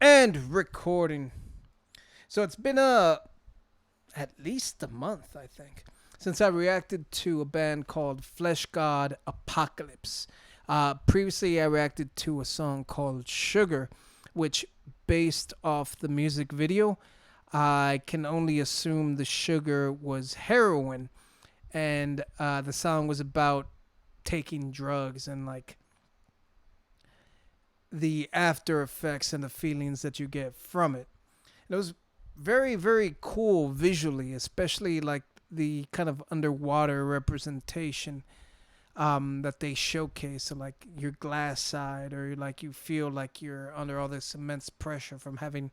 And recording. So it's been at least a month, I think, since I reacted to a band called FleshGod Apocalypse. Previously, I reacted to a song called Sugar, which, based off the music video, I can only assume the sugar was heroin, and the song was about taking drugs and like the after effects and the feelings that you get from it. And it was very, very cool visually, especially like the kind of underwater representation that they showcase. So like your glass side, or like you feel like you're under all this immense pressure from having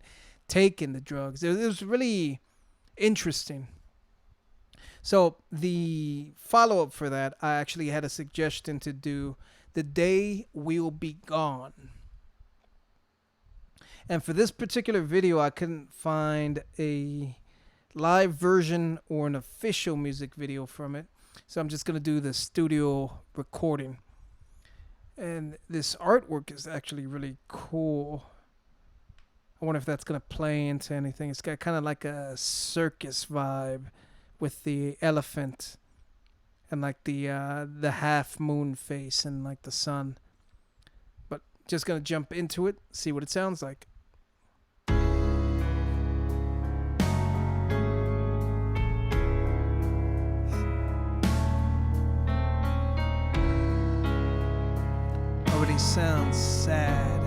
taken the drugs. It was really interesting. So the follow up for that, I actually had a suggestion to do "The Day We'll Be Gone." And for this particular video, I couldn't find a live version or an official music video from it. So I'm just going to do the studio recording. And this artwork is actually really cool. I wonder if that's going to play into anything. It's got kind of like a circus vibe with the elephant and like the half moon face and like the sun. But just going to jump into it, see what it sounds like. Already sounds sad.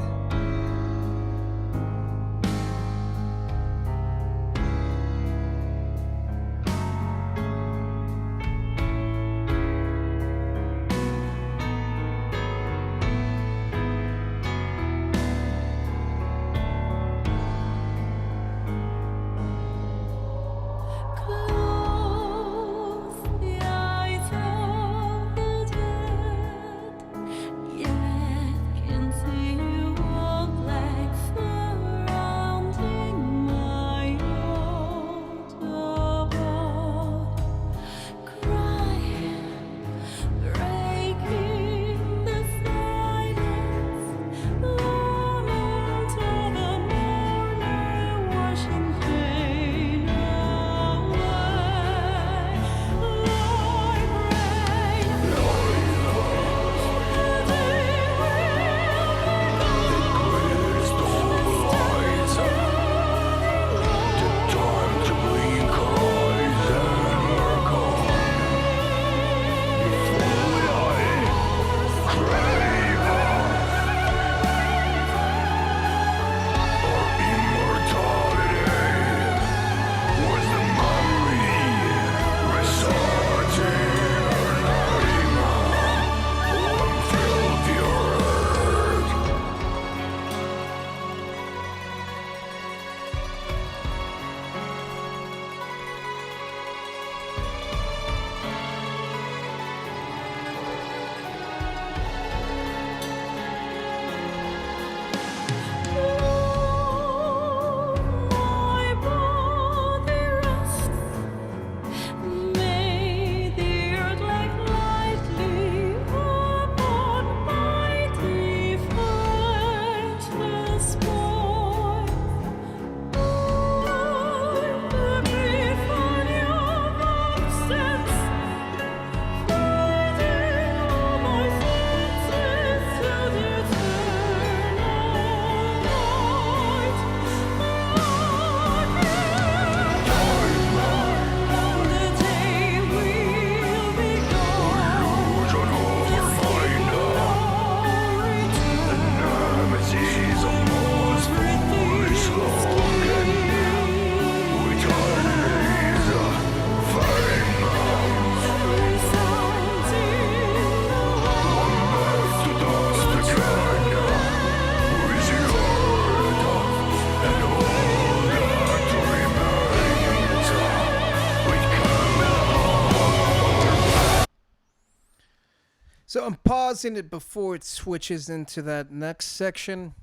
So I'm pausing it before it switches into that next section,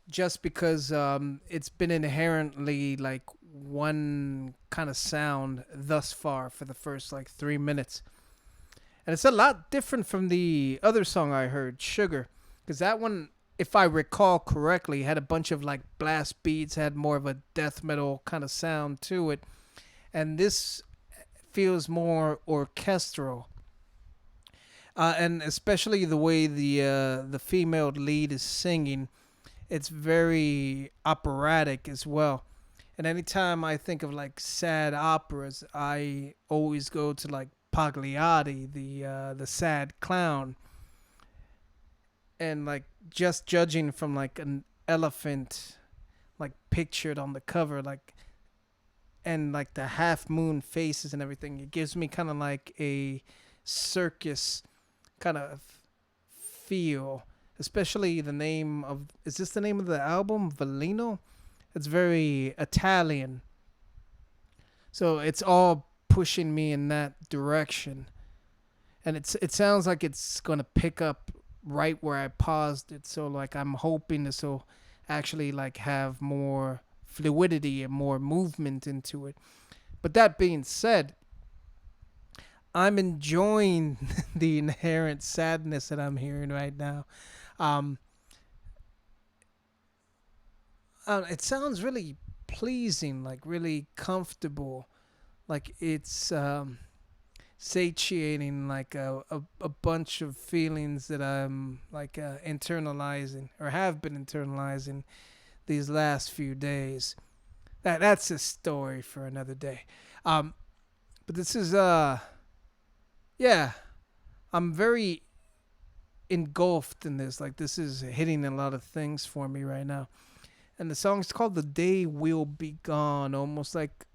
just because it's been inherently like one kind of sound thus far for the first like 3 minutes. And it's a lot different from the other song I heard, Sugar, because that one if I recall correctly, had a bunch of like blast beats, had more of a death metal kind of sound to it, and this feels more orchestral. And especially the way the female lead is singing, it's very operatic as well. And anytime I think of like sad operas, I always go to like Pagliatti, the sad clown, and like just judging from like an elephant, like pictured on the cover, like, and like the half moon faces and everything, it gives me kind of like a circus kind of feel. Especially the name of, is this the name of the album, Velino? It's very Italian, so it's all pushing me in that direction. And it sounds like it's gonna pick up right where I paused it. So like I'm hoping this will actually like have more fluidity and more movement into it. But that being said, I'm enjoying the inherent sadness that I'm hearing right now. Um, it sounds really pleasing, like really comfortable, like it's satiating like a bunch of feelings that I'm like internalizing or have been internalizing these last few days. That's a story for another day. Um, but this is yeah, I'm very engulfed in this. Like this is hitting a lot of things for me right now. And the song's called "The Day Will Be Gone," almost like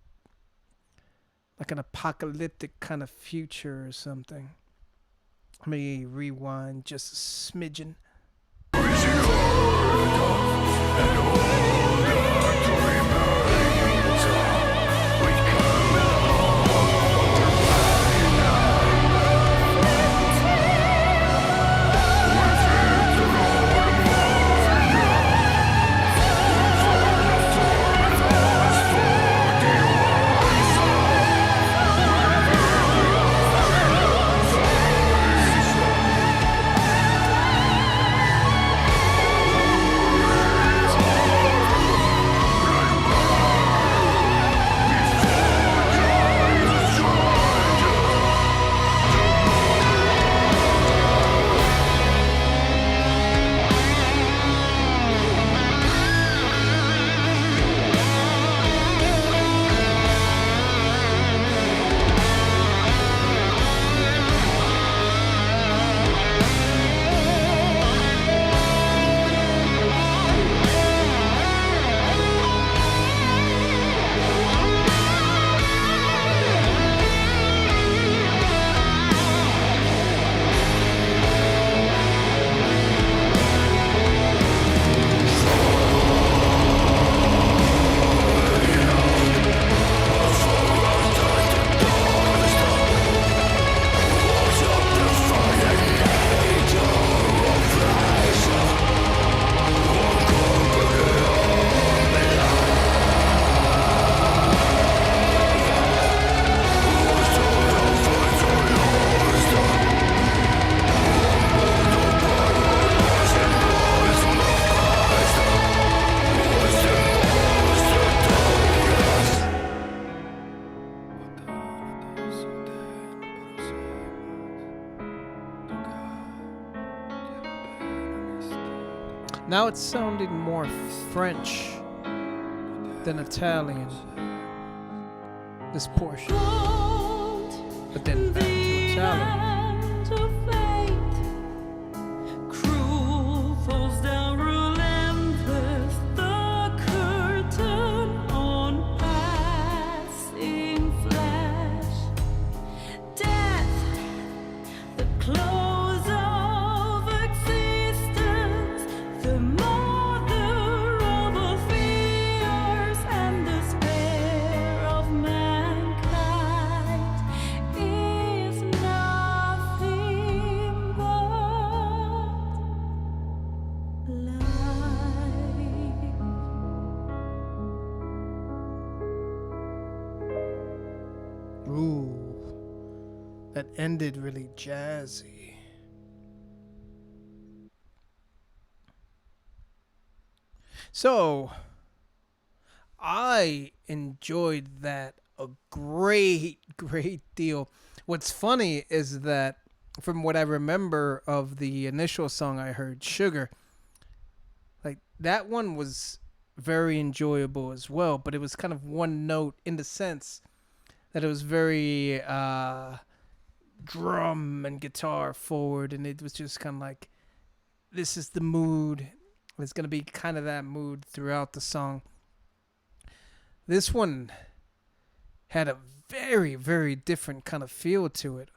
an apocalyptic kind of future or something. Let me rewind just a smidgen. Now it's sounding more French than Italian, this portion. But then back to Italian. Ooh, that ended really jazzy. So I enjoyed that a great deal. What's funny is that from what I remember of the initial song I heard, Sugar, like that one was very enjoyable as well, but it was kind of one note in the sense that it was very drum and guitar forward, and it was just kind of like, this is the mood. It's going to be kind of that mood throughout the song. This one had a very different kind of feel to it.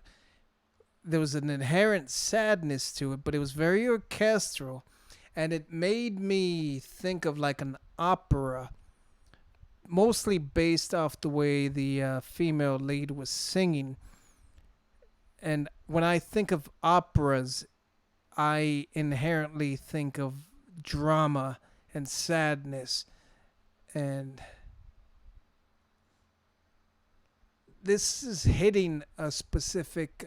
There was an inherent sadness to it, but it was very orchestral, and it made me think of like an opera, mostly based off the way the female lead was singing. And when I think of operas, I inherently think of drama and sadness. And this is hitting a specific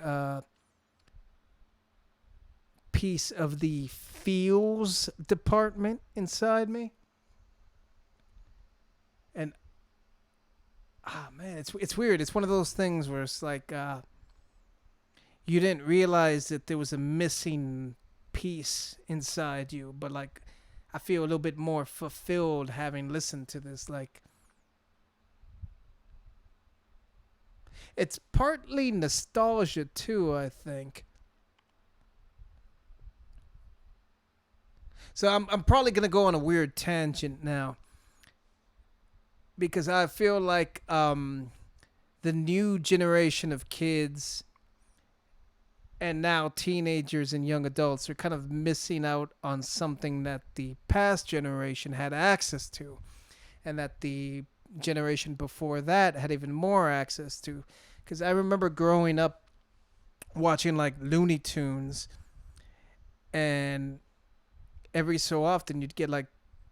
piece of the feels department inside me. And man, it's weird. It's one of those things where it's like you didn't realize that there was a missing piece inside you, but like I feel a little bit more fulfilled having listened to this. Like it's partly nostalgia too, I think. So I'm probably gonna go on a weird tangent now because I feel like the new generation of kids and now teenagers and young adults are kind of missing out on something that the past generation had access to, and that the generation before that had even more access to. Because I remember growing up watching like Looney Tunes, and every so often you'd get like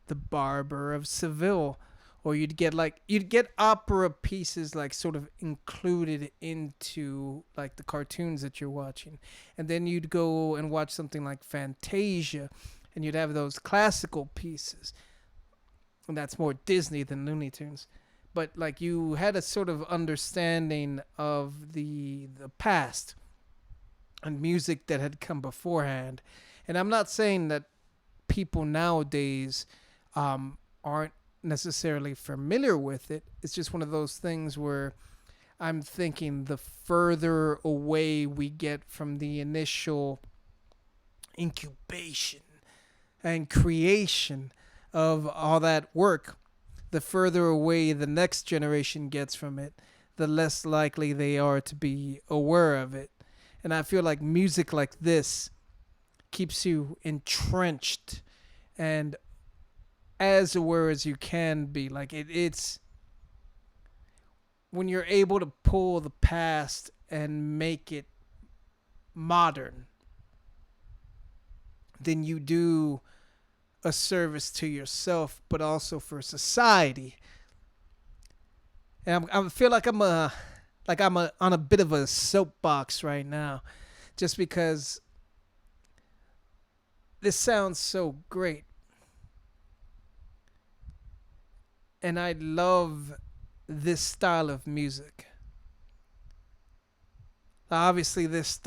the Barber of Seville, or you'd get opera pieces like sort of included into like the cartoons that you're watching. And then you'd go and watch something like Fantasia, and you'd have those classical pieces. And that's more Disney than Looney Tunes. But like you had a sort of understanding of the past and music that had come beforehand. And I'm not saying that people nowadays aren't necessarily familiar with it. It's just one of those things where I'm thinking the further away we get from the initial incubation and creation of all that work, the further away the next generation gets from it, the less likely they are to be aware of it. And I feel like music like this keeps you entrenched and as aware as you can be. Like it's when you're able to pull the past and make it modern, then you do a service to yourself, but also for society. And I feel like I'm on a bit of a soapbox right now, just because this sounds so great. And I love this style of music. Obviously, this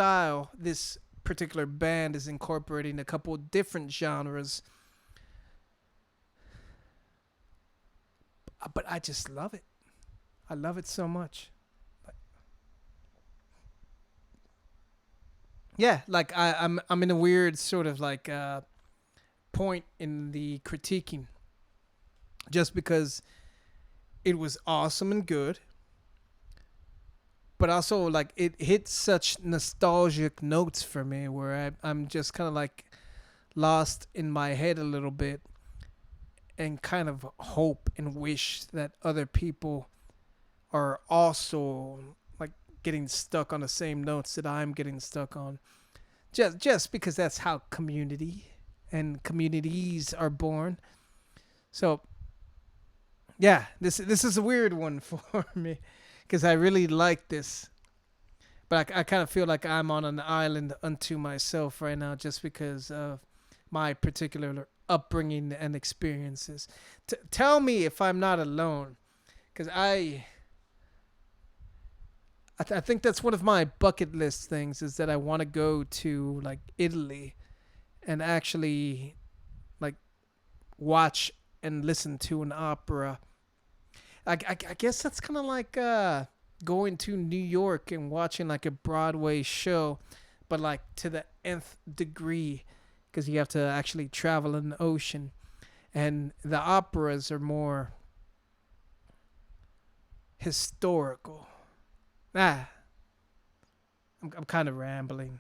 particular band is incorporating a couple different genres. But I just love it. I love it so much. Yeah, like I'm in a weird sort of like point in the critiquing, just because it was awesome and good, but also like it hit such nostalgic notes for me where I'm just kind of like lost in my head a little bit, and kind of hope and wish that other people are also like getting stuck on the same notes that I'm getting stuck on. Just because that's how community and communities are born. So yeah, this is a weird one for me because I really like this, but I kind of feel like I'm on an island unto myself right now just because of my particular upbringing and experiences. Tell me if I'm not alone, because I think that's one of my bucket list things is that I want to go to like Italy and actually like watch and listen to an opera. I guess that's kind of like going to New York and watching like a Broadway show, but like to the nth degree, because you have to actually travel in the ocean, and the operas are more historical. Ah, I'm kind of rambling.